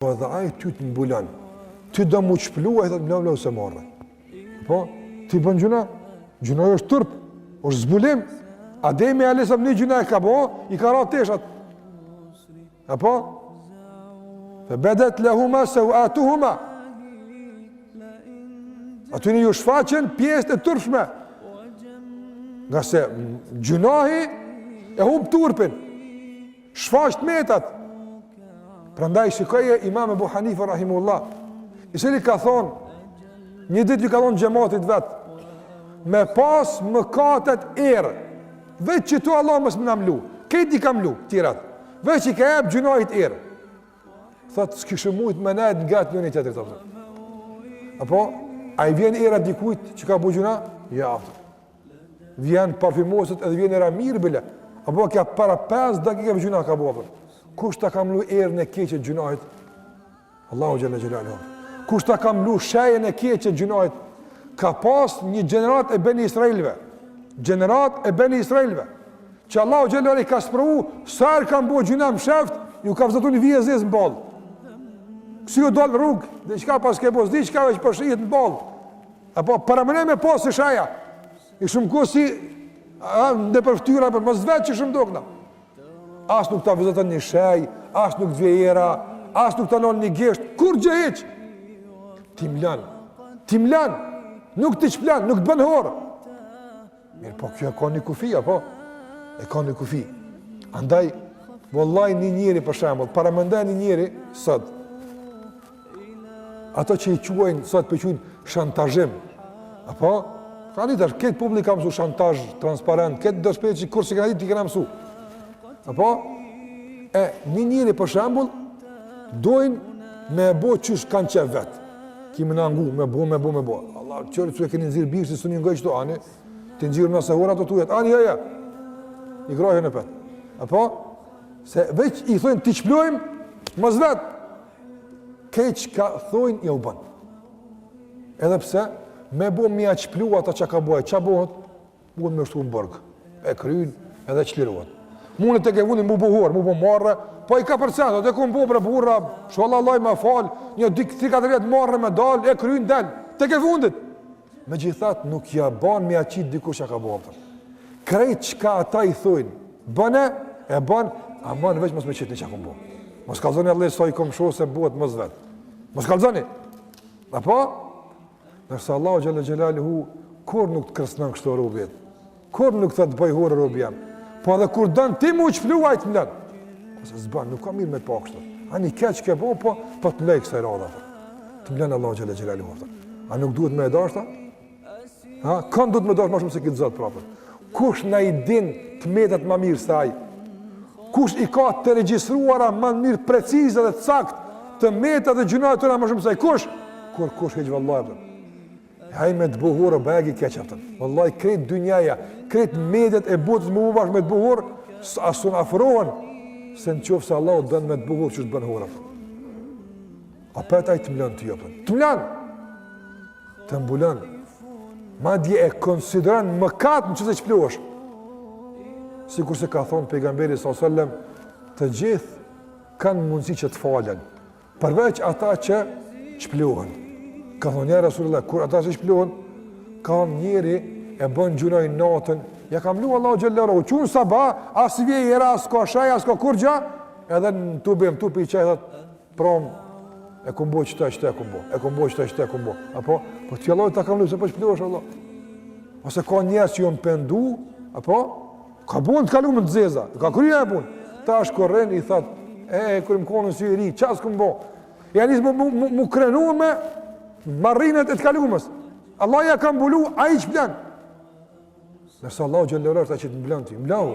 Po dhe ai ty të mbulon. Ty do mu çplua i thot bla se morre. Po, ti bën gjuna? Gjuna është turp, është zbulim. Ademi alesam një gjuna e ka bo, i ka ra teshat. Apo? Fe bedet lehuma se u atuhuma. Aty një ju shfaqen pjesët e turpshme. Nga se gjunahi e hub turpin. Shfaqt metat. Prandaj shikoje Imam Ebu Hanifa rahimullah, i cili ka thonë, një ditë ju ka thonë xhamatit vet, me pas mëkatet erë, veç që tu Allah mos më na mlu, këti i ka mlu, tirat, veç i ka jep gjunahit erë. Thotë, s'kishë mujt me nejt nga të njëni tjetër, apo, a i vjen era dikujt që ka bu gjuna? Ja, vjen parfimoset edhe vjen era mirë bile, apo kja para 5 dakika për gjuna ka bu, kush ta ka mlu erën e keqe gjunahit? Allahu Gjelle Gjelalu. Kush ta ka mlu shejen e keqe gjunahit? Ka pas një gjenerat e Beni Israelve. Gjenerat e Beni Israelve. Që Allahu Gjelle ka sprovu, sërë ka mbo gjuna më sheft, ju ka vëzatu një vijë zezë në balë. Kësi ju dalë rrugë, dhe qka pas ke bos, di qka veç përshijet në balë. Apo, paramëne me pas e shaja. I shumë ku si, në përftyra, për më zvetë që shumë dokna. As nuk ta vizatën një shej, as nuk dvjera, as nuk ta non një gesht, kur gjë heq? Ti mlan, nuk ti qplan, nuk të bën horë. Mirë, po kjo e ka një kufi, apo? E ka një kufi. Andaj, vëllaj një njeri për shembull, paramendaj një njeri, sot, ato që i quajnë, sot për quajnë shantazhim, apo? Ka një tash, këtë publik ka mësu shantazh transparent, këtë dërshpejt që kur si ka ditë ti këna mësu. Apo, një njëri për shambull, dojnë me bo qysh kanë qef vetë. Kimi në angu, me bo. Allah, qërë që e keni nëzirë birë, si së një ngëj qëto, ani, të nëzirë nëse hora të tujet, ani, ja, i grajën e petë. Apo, se veç i thojnë, ti qplojmë, mës vetë, kej që ka thojnë, ja u bënë. Edhe pse, me bo mja qplua ata që ka bojë, që bohët, mund me shtu në bërgë, e krynë, edhe qliruat. Mune të ke vundin mu buhur, mu bu marrë, po i ka përcent, dhe ku më bu burra, sholla Allah me falë, një 3-4 vjetë marrë me dalë, e krynë delë, të ke vundit. Me gjithat nuk ja banë me aqit dikush që ka buhur. Krejt qka ata i thujnë, bëne, e banë, a banë veç mos me qitë një që ku bu. Mos kalzoni Allah sa i kom sho se buhet mos vetë. Mos kalzoni. Apo? Nërsa Allah Gjellë hu, kur nuk të kërësnën kështu rubjet, kur nuk të bëj hurë rubjem. Po edhe kur dënë ti mu qpluaj të mlenë. Ose zbanë, nuk ka mirë me të pakështu. A një keq ke bo, po të mlejë kësaj rada. Të mlenë Allah Gjellë Gjellë. A nuk duhet me edashta? Kanë duhet me edashta ma shumë se këtë zotë prapër. Kush në i din të metet ma mirë se aj? Kush i ka të registruara ma mirë precizë dhe të sakt të metet dhe gjunat të nga ma shumë se aj? Kush? Kush heqë vëllaj. Haj me të buhurë, bëjegi keqaftën. Vëllaj, kretë dynjaja, kretë medet e botës më bash me të buhurë, asun afrohen, se në qofë se Allah dënë me të buhurë që të bënë hurë. A petaj të mlën të jopën. Të mlën! Të mbulën. Ma dje e konsideran më katë në që se qpluash. Sikur se ka thonë pejgamberi s.a.s. Të gjithë kanë mundësi që të falen, përveç ata që qpluhen. Ka thonë njerë Rasulullah, kur ata që shpluhen, ka thonë njeri e bën gjunaj natën, ja kam lu Allah Gjellera, u qunë sabah, as vje i era, as ka shaj, as ka kur gja, edhe në tu bëjmë, tu për i qaj, thot, prom, e kumbo qëta e kumbo, apo, po të fjalloj ta kam lu, se po shpluhesh Allah. Ose ka njerës që jo më pendu, apo, ka bun të kalu më të zeza, ka kryja e bun, ta është korren, i thot, kërë më konën si i ri, qas këmbo, ja nisë mu krenu me, marrinet e të kalumës. Allah ja ka mbulu, a i që blenë. Nërsa Allah gjellërar ta që të mblenë ti, mblahu.